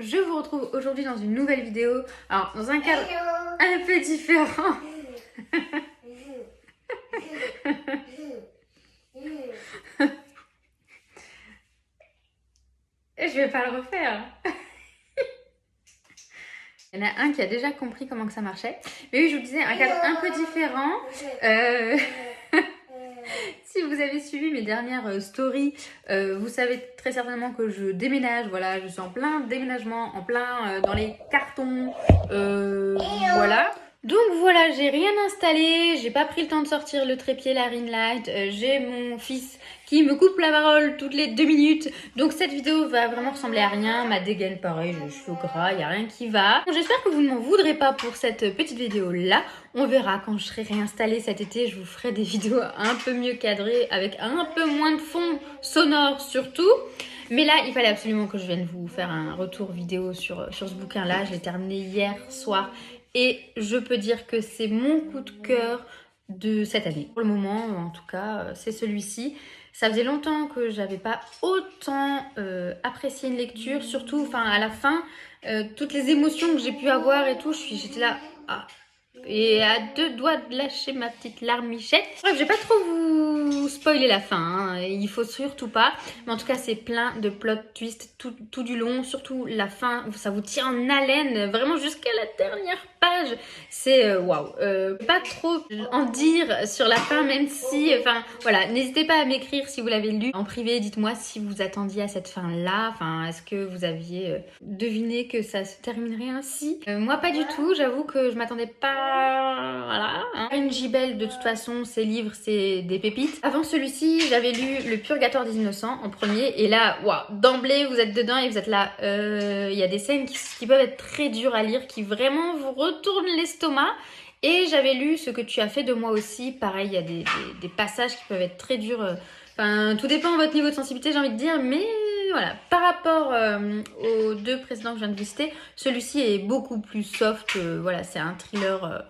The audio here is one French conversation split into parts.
je vous retrouve aujourd'hui dans une nouvelle vidéo. Alors, dans un cadre un peu différent. Je vais pas le refaire. Il y en a un qui a déjà compris comment que ça marchait. Mais oui, je vous disais, un cadre un peu différent. Si vous avez suivi mes dernières stories, vous savez très certainement que je déménage. Voilà, je suis en plein déménagement, en plein dans les cartons. Voilà. Donc voilà, j'ai rien installé, j'ai pas pris le temps de sortir le trépied, la ring light, j'ai mon fils qui me coupe la parole toutes les 2 minutes. Donc cette vidéo va vraiment ressembler à rien, ma dégaine pareil, j'ai les cheveux gras, il n'y a rien qui va. Bon, j'espère que vous ne m'en voudrez pas pour cette petite vidéo là. On verra quand je serai réinstallée cet été, je vous ferai des vidéos un peu mieux cadrées avec un peu moins de fond sonore surtout. Mais là, il fallait absolument que je vienne vous faire un retour vidéo sur ce bouquin-là. Je l'ai terminé hier soir et je peux dire que c'est mon coup de cœur de cette année. Pour le moment, en tout cas, c'est celui-ci. Ça faisait longtemps que j'avais pas autant apprécié une lecture, surtout à la fin, toutes les émotions que j'ai pu avoir et tout, j'étais là... Ah, et à 2 doigts de lâcher ma petite larmichette. Bref, je vais pas trop vous spoiler la fin, hein. Il faut surtout pas. Mais en tout cas, c'est plein de plot twists tout du long. Surtout la fin, ça vous tient en haleine, vraiment jusqu'à la dernière page. C'est waouh. Pas trop en dire sur la fin, même si... voilà, n'hésitez pas à m'écrire si vous l'avez lu. En privé, dites-moi si vous attendiez à cette fin-là. Est-ce que vous aviez deviné que ça se terminerait ainsi? Moi, pas du tout. J'avoue que je m'attendais pas... Voilà. Une Gibel, de toute façon, ses livres, c'est des pépites. Avant celui-ci, j'avais lu Le Purgatoire des Innocents en premier. Et là, waouh, d'emblée, vous êtes dedans et vous êtes là. Il y a des scènes qui peuvent être très dures à lire, qui vraiment vous retournent l'estomac. Et j'avais lu Ce que tu as fait de moi aussi. Pareil, il y a des passages qui peuvent être très durs. Tout dépend de votre niveau de sensibilité, j'ai envie de dire. Mais voilà, par rapport aux 2 précédents que je viens de lister, celui-ci est beaucoup plus soft. Voilà, c'est un thriller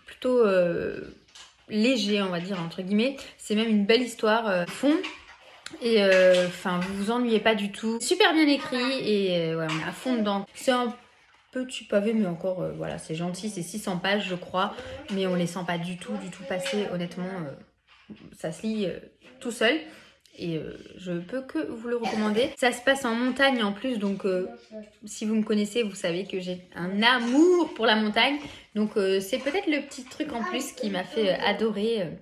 plutôt léger, on va dire, entre guillemets. C'est même une belle histoire fond. Et vous vous ennuyez pas du tout. Super bien écrit et ouais, on est à fond dedans. C'est un petit pavé, mais encore, voilà, c'est gentil. C'est 600 pages, je crois. Mais on les sent pas du tout passer. Honnêtement, ça se lit tout seul. Et je peux que vous le recommander. Ça se passe en montagne en plus, donc si vous me connaissez, vous savez que j'ai un amour pour la montagne. Donc c'est peut-être le petit truc en plus qui m'a fait adorer